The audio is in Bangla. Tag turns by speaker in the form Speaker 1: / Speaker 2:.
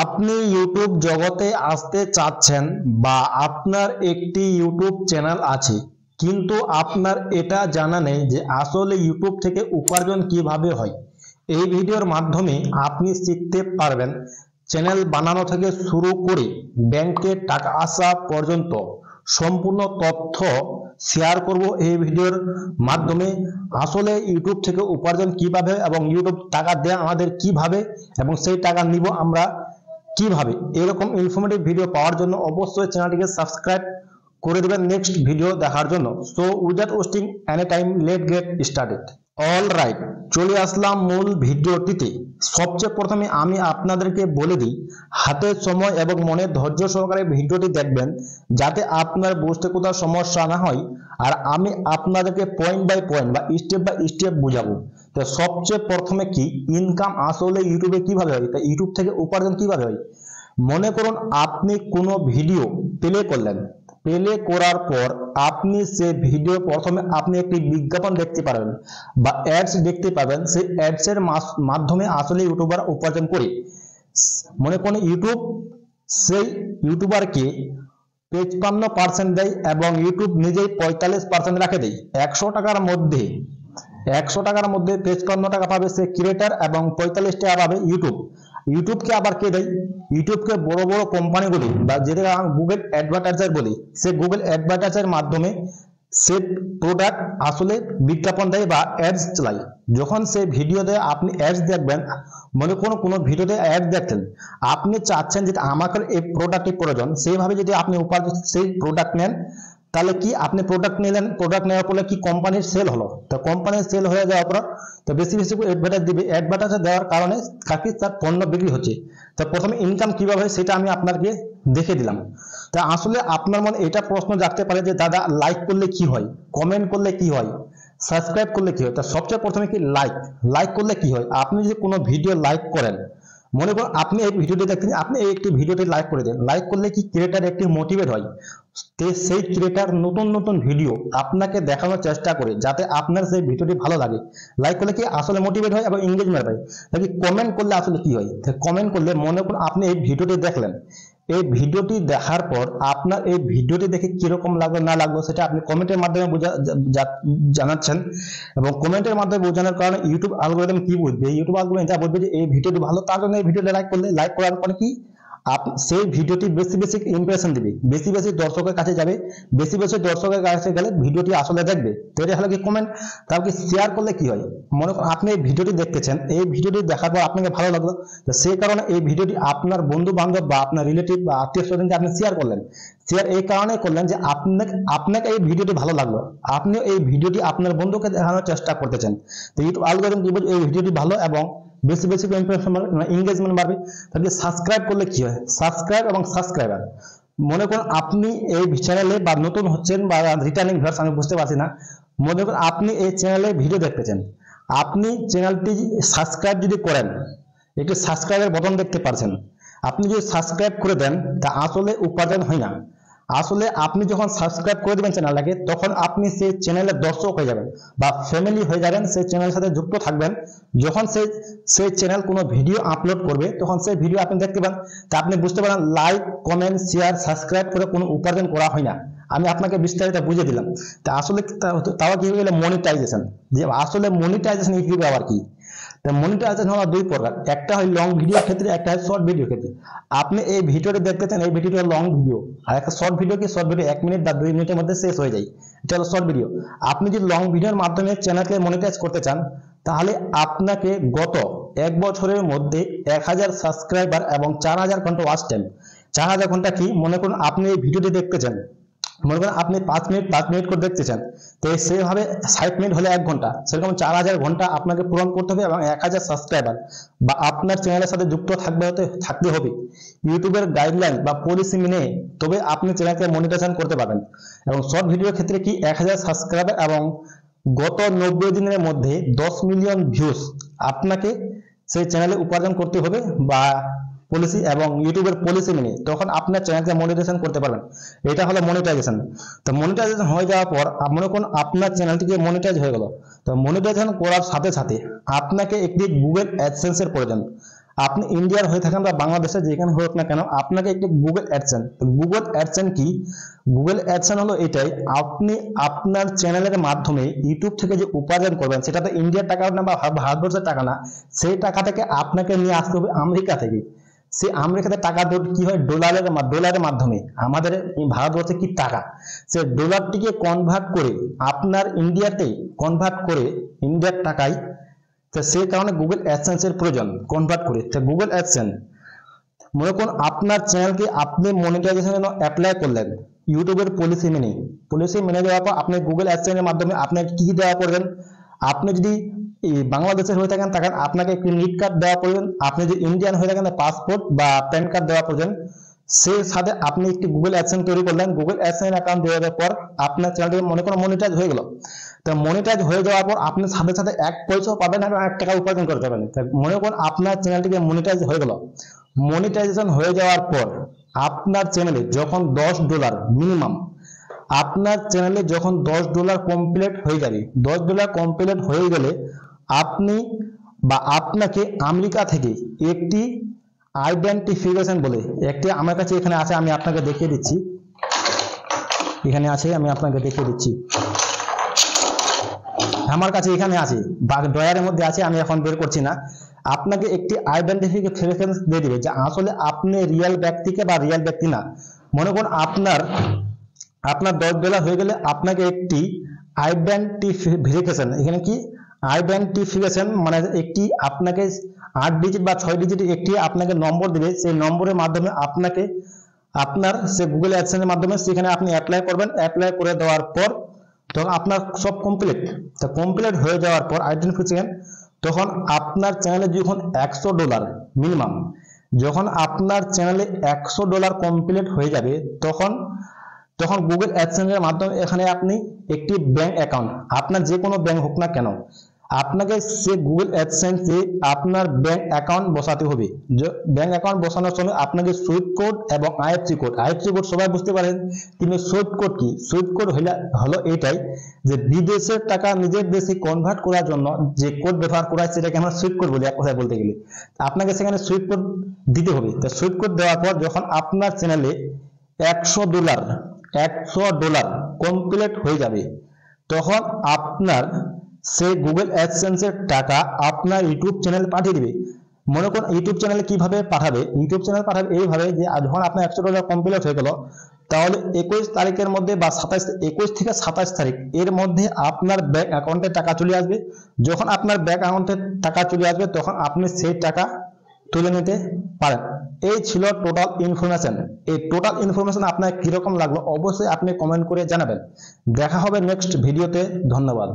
Speaker 1: আপনি ইউটিউব জগতে আসতে চাচ্ছেন বা আপনার একটি ইউটিউব চ্যানেল আছে, কিন্তু আপনার এটা জানা নেই যে আসলে ইউটিউব থেকে উপার্জন কিভাবে হয়। এই ভিডিওর মাধ্যমে আপনি শিখতে পারবেন চ্যানেল বানানো থেকে শুরু করে ব্যাংকে টাকা আসা পর্যন্ত সম্পূর্ণ তথ্য শেয়ার করব এই ভিডিওর মাধ্যমে। আসলে ইউটিউব থেকে উপার্জন কিভাবে এবং ইউটিউব টাকা দেয় আমাদের কিভাবে এবং সেই টাকা নিব আমরা কিভাবে। এরকম ইনফরমেটিভ ভিডিও পাওয়ার জন্য অবশ্যই চ্যানেলটিকে সাবস্ক্রাইব করে দেবেন নেক্সট ভিডিও দেখার জন্য। So without wasting any time late get started. All right, চলে আসলাম মূল ভিডিওটিতে। সবচেয়ে প্রথমে আমি আপনাদেরকে বলে দিই, হাতে সময় এবং মনে ধৈর্য সহকারে ভিডিওটি দেখবেন যাতে আপনার বুঝতে কোথাও সমস্যা না হয়, আর আমি আপনাদেরকে পয়েন্ট বাই পয়েন্ট বা স্টেপ বাই স্টেপ বুঝাবো। তো সবচেয়ে প্রথমে কি ইনকাম আসলে ইউটিউবে কিভাবে হয়, তা ইউটিউব থেকে উপার্জন কিভাবে হয়। মনে করুন আপনি কোনো ভিডিও প্লে করলেন, প্লে করার পর আপনি সে ভিডিও প্রথমে আপনি একটি বিজ্ঞাপন দেখতে পারবেন বা অ্যাডস দেখতে পাবেন। সেই অ্যাডস এর মাধ্যমে আসলে ইউটিউবার উপার্জন করে। মনে করুন ইউটিউব সেই ইউটিউবারকে 55% দেয় এবং ইউটিউব নিজেই 45% রাখে দেয়। 100 টাকার মধ্যে 55 টাকা পাবে সে ক্রিয়েটার এবং 45 টাকা পাবে ইউটিউব। ইউটিউবকে আবার কে দেয়? ইউটিউবকে বড় বড় কোম্পানিগুলি বা যেটা গুগল অ্যাডভার্টাইজার বলি, সে গুগল অ্যাডভার্টাইজার মাধ্যমে সে প্রোডাক্ট আসলে বিজ্ঞাপন দেয় বা অ্যাডস চালায়। যখন সে ভিডিও দেয় আপনি অ্যাডস দেখবেন। মনে করুন কোনো ভিডিওতে অ্যাড দেখছেন, আপনি চাচ্ছেন যে আমাকে এই প্রোডাক্টটি প্রয়োজন, সেইভাবে যদি আপনি সেই প্রোডাক্ট নেন তাহলে কি আপনি প্রোডাক্ট নিলেন, প্রোডাক্ট নেওয়ার পরে কি কোম্পানির সেল হলো। তো কোম্পানির সেল হয়ে যাওয়ার পর তো বেশি বেশি অ্যাডভার্টাইজ দিবে, অ্যাডভার্টাইজ দেওয়ার কারণে কাকি তার পণ্য বিক্রি হচ্ছে। তো প্রথমে ইনকাম কিভাবে হয় সেটা আমি আপনাকে দেখে দিলাম। তা আসলে আপনার মনে এটা প্রশ্ন জাগতে পারে যে দাদা লাইক করলে কি হয়, কমেন্ট করলে কি হয়, সাবস্ক্রাইব করলে কি হয়। তা সবচেয়ে প্রথমে কি লাইক করলে কি হয়। আপনি যদি কোনো ভিডিও লাইক করেন, মনে করুন আপনি এই ভিডিওটি দেখছেন, আপনি এই একটি ভিডিওটি লাইক করে দেন, লাইক করলে কি ক্রিয়েটার একটি মোটিভেট হয়, সেই ক্রিয়েটার নতুন নতুন ভিডিও আপনাকে দেখানোর চেষ্টা করে যাতে আপনার সেই ভিডিওটি ভালো লাগে। লাইক করলে কি আসলে মোটিভেট হয় এবং এঙ্গেজমেন্ট হয়। তাহলে কমেন্ট করলে আসলে কি হয়, কমেন্ট করলে মনে করুন আপনি এই ভিডিওটি দেখলেন, এই ভিডিওটি দেখার পর আপনার এই ভিডিওটি দেখে কিরকম লাগলো না লাগলো সেটা আপনি কমেন্টের মাধ্যমে জানাচ্ছেন। এবং কমেন্টের মাধ্যমে বোঝানোর কারণে ইউটিউব অ্যালগরিদম কি বুঝবে, ইউটিউব অ্যালগরিদম যা বুঝবে যে এই ভিডিওটি ভালো, তার জন্য এই ভিডিওটি লাইক করলে, লাইক করার পরে কি সেই ভিডিওটি বেশি বেশি ইমপ্রেশন দিবে, বেশি বেশি দর্শকের কাছে যাবে, বেশি বেশি দর্শকের কাছে গেলে ভিডিওটি আসলে দেখবে। তো এটা হলো কি কমেন্ট। তারপর কি শেয়ার করলে কি হয়, মনে করুন আপনি এই ভিডিওটি দেখতেছেন, এই ভিডিওটি দেখার পর আপনাকে ভালো লাগলো, তো সেই কারণে এই ভিডিওটি আপনার বন্ধু বান্ধব বা আপনার রিলেটিভ বা আত্মীয় স্বজনকে আপনি শেয়ার করলেন। শেয়ার এই কারণে করলেন যে আপনাকে এই ভিডিওটি ভালো লাগলো, আপনিও এই ভিডিওটি আপনার বন্ধুকে দেখানোর চেষ্টা করতেছেন। তো ইউটিউব অ্যালগরিদম কি বলছে এই ভিডিওটি ভালো এবং বেশি বেশি এনগেজমেন্ট বাড়বে। তাহলে সাবস্ক্রাইব করলে কি হয়, সাবস্ক্রাইব এবং সাবস্ক্রাইবার। মনে করুন আপনি এই চ্যানেলে বা নতুন হচ্ছেন বা রিটার্নিং ভিউয়ার্স, আমি বুঝতে পারছি না, মনে করুন আপনি এই চ্যানেলে ভিডিও দেখতেছেন, আপনি চ্যানেলটি সাবস্ক্রাইব যদি করেন, একটি সাবস্ক্রাইবের বটন দেখতে পাচ্ছেন, আপনি যদি সাবস্ক্রাইব করে দেন তা আসলে উপার্জন হয় না। আসলে আপনি যখন সাবস্ক্রাইব করে দেবেন চ্যানেলটাকে, তখন আপনি সেই চ্যানেলের দর্শক হয়ে যাবেন বা ফ্যামিলি হয়ে যাবেন, সেই চ্যানেলের সাথে যুক্ত থাকবেন। যখন সেই চ্যানেল কোনো ভিডিও আপলোড করবে তখন সেই ভিডিও আপনি দেখতে পান। তা আপনি বুঝতে পারেন লাইক কমেন্ট শেয়ার সাবস্ক্রাইব করে কোনো উপার্জন করা হয় না। আমি আপনাকে বিস্তারিত বুঝিয়ে দিলাম। তা আসলে তাও কি হয়ে গেলে মনিটাইজেশন, যে আসলে মনিটাইজেশন ইউটিউবে আবার কি। মনিটাইজেশন হওয়া দুই প্রকার, একটা হয় লং ভিডিওর ক্ষেত্রে, একটা হয় শর্ট ভিডিওর ক্ষেত্রে। আপনি এই ভিডিওটি দেখতেছেন, এই ভিডিওটা লং ভিডিও, আর একটা শর্ট ভিডিও কি শর্ট ভিডিও 1 মিনিট বা 2 মিনিটের মধ্যে শেষ হয়ে যায়, এটা হলো শর্ট ভিডিও। আপনি যদি লং ভিডিওর মাধ্যমে চ্যানেলকে মনিটাইজ করতে চান তাহলে আপনাকে গত 1 বছরের মধ্যে 1000 সাবস্ক্রাইবার এবং 4000 ঘন্টা ওয়াচ টাইম। 4000 ঘন্টা কি, মনে করুন আপনি এই ভিডিওটি দেখতেছেন, মনে করেন আপনি 5 মিনিট করে দেখতেছেন, তো সেভাবে 60 মিনিট হলে 1 ঘন্টা, সেরকম 4000 ঘন্টা আপনাকে পূরণ করতে হবে এবং 1000 সাবস্ক্রাইবার বা আপনার চ্যানেলের সাথে যুক্ত থাকতে হবে ইউটিউবের গাইডলাইন বা পলিসি মেনে, তবে আপনি চ্যানেলকে মনিটাইজেশন করতে পারবেন। এবং শর্ট ভিডিওর ক্ষেত্রে কি 1000 সাবস্ক্রাইবার এবং গত 90 দিনের মধ্যে 10 মিলিয়ন ভিউজ আপনাকে সেই চ্যানেলে উপার্জন করতে হবে বা পলিসি এবং ইউটিউবের পলিসি মেনে, তখন আপনার চ্যানেলকে মনিটাইজেশন করতে পারবেন। এটা হলো মনিটাইজেশন। তো মনিটাইজেশন হয়ে যাওয়ার পর মনে করুন আপনার চ্যানেলটিকে মনিটাইজ হয়ে গেল। তো মনিটাইজেশন করার সাথে সাথে আপনাকে একটি গুগল অ্যাডসেন্স এর প্রয়োজন। আপনি ইন্ডিয়ার হয়ে থাকেন বা বাংলাদেশে যেখানে হোক না কেন, আপনাকে একটি গুগল অ্যাডসেন্স, গুগল অ্যাডসেন্স কি? গুগল অ্যাডসেন্স হলো এটাই, আপনি আপনার চ্যানেলের মাধ্যমে ইউটিউব থেকে যে উপার্জন করবেন, সেটা তো ইন্ডিয়ার টাকা না বা ভারতবর্ষের টাকা না, সেই টাকা থেকে আপনাকে নিয়ে আসতে হবে আমেরিকা থেকে। সেই আমেরিকাতে টাকা কি হয়, ডলারের মাধ্যমে। আমাদের ভারতবর্ষে কি টাকা, সে ডলারটিকে কনভার্ট করে আপনার ইন্ডিয়াতে কনভার্ট করে ইন্ডিয়ার টাকায়, তো সেই কারণে গুগল অ্যাডসেন্স এর প্রয়োজন কনভার্ট করে। তো গুগল অ্যাডসেন্স, মনে করুন আপনার চ্যানেলকে আপনি মনিটাইজেশনের জন্য অ্যাপ্লাই করলেন ইউটিউবের পলিসি মেনে যাওয়ার পর আপনি গুগল অ্যাডসেন্স এর মাধ্যমে আপনি কি কি দেওয়া করবেন। আপনি যদি বাংলাদেশের হয়ে থাকেন আপনাকে একটি নিট কার্ড দেওয়া প্রয়োজন। আপনি যদি ইন্ডিয়ান হয়ে থাকেন পাসপোর্ট বা প্যান কার্ড দেওয়া প্রয়োজন। সেই সাথে আপনি একটি গুগল অ্যাডসেন্স তৈরি করলেন। গুগল অ্যাডসেন্স অ্যাকাউন্ট দেওয়ার পর আপনার চ্যানেলটি মনে করুন মনিটাইজ হয়ে গেল। তো মনিটাইজ হয়ে যাওয়ার পর আপনি সাথে সাথে 1 পয়সাও পাবেন না, 1 টাকা উপার্জন করতে পারবেন। মনে করুন আপনার চ্যানেলটিকে মনিটাইজ হয়ে গেল। মনিটাইজেশন হয়ে যাওয়ার পর আপনার চ্যানেলে যখন $10 মিনিমাম, আপনার চ্যানেলে যখন $10 কমপ্লিট হয়ে যাবে, $10 কমপ্লিট হয়ে গেলে আপনি বা আপনাকে আমেরিকা থেকে একটি আইডেন্টিফিকেশন বলে একটি, আমার কাছে এখানে আছে, আমি আপনাকে দেখিয়ে দিচ্ছি। এখানে আছে, আমি আপনাকে দেখিয়ে দিচ্ছি। আমার কাছে এখানে আছে, ড্রয়ারের মধ্যে আছে, আমি এখন বের করছি না। আপনাকে একটি আইডেন্টিফিকেশন দিয়ে দিবে যে আসলে আপনি রিয়েল ব্যক্তিকে বা রিয়েল ব্যক্তি না। মনে করুন আপনার $10 হয়ে গেলে আপনাকে একটি আইডেন্টিফিকেশন, এখানে কি আইডেন্টিফিকেশন মানে একটি আপনাকে 8 ডিজিট বা 6 ডিজিট একটি আপনাকে নম্বর দিবে। সেই নম্বরের মাধ্যমে আপনাকে আপনার সে গুগল অ্যাডসেন্সের মাধ্যমে সেখানে আপনি অ্যাপ্লাই করবেন। অ্যাপ্লাই করে দেওয়ার পর তখন আপনার সব কমপ্লিট। তো কমপ্লিট হয়ে যাওয়ার পর আইডেন্টিফিকেশন, তখন আপনার চ্যানেলে যখন $100 মিনিমাম, যখন আপনার চ্যানেলে $100 কমপ্লিট হয়ে যাবে, তখন গুগল অ্যাডসেন্সের মাধ্যমে এখানে আপনি একটি ব্যাংক অ্যাকাউন্ট, আপনার যে কোনো ব্যাংক হোক না কেন, আপনাকে সে গুগল অ্যাডসেন্সে আপনার ব্যাংক অ্যাকাউন্ট বসাতে হবে। ব্যাংক অ্যাকাউন্ট বসানোর সময় আপনাকে সুইফট কোড এবং আইএফসি কোড সবাই বুঝতে পারেন, কিন্তু সুইফট কোড কি? সুইফট কোড হলো এটাই যে বিদেশের টাকা নিজের দেশে কনভার্ট করার জন্য যে কোড ব্যবহার করা হয় সেটাকে আমরা সুইফট কোড বলি এক কথায় বলতে গেলে। আপনাকে সেখানে সুইফট কোড দিতে হবে। তো সুইফট কোড দেওয়ার পর যখন আপনার চ্যানেলে $100 কমপ্লিট হয়ে যাবে, তখন আপনার সেই গুগল অ্যাডসেন্সের টাকা আপনার ইউটিউব চ্যানেল পাঠিয়ে দিবে। মনে করুন ইউটিউব চ্যানেলে কিভাবে পাঠাবে, ইউটিউব চ্যানেল পাঠাবে এইভাবে যে যখন আপনার $100 কমপ্লিট হয়ে গেল, তাহলে 21 তারিখের মধ্যে বা 21 থেকে 27 তারিখ এর মধ্যে আপনার ব্যাংক অ্যাকাউন্টে টাকা চলে আসবে। যখন আপনার ব্যাংক অ্যাকাউন্টে টাকা চলে আসবে, তখন আপনি সেই টাকা তুলে নিতে পারেন। এই ছিল টোটাল ইনফরমেশন। এই টোটাল ইনফরমেশন আপনার কিরকম লাগলো অবশ্যই আপনি কমেন্ট করে জানাবেন। দেখা হবে নেক্সট ভিডিওতে। ধন্যবাদ।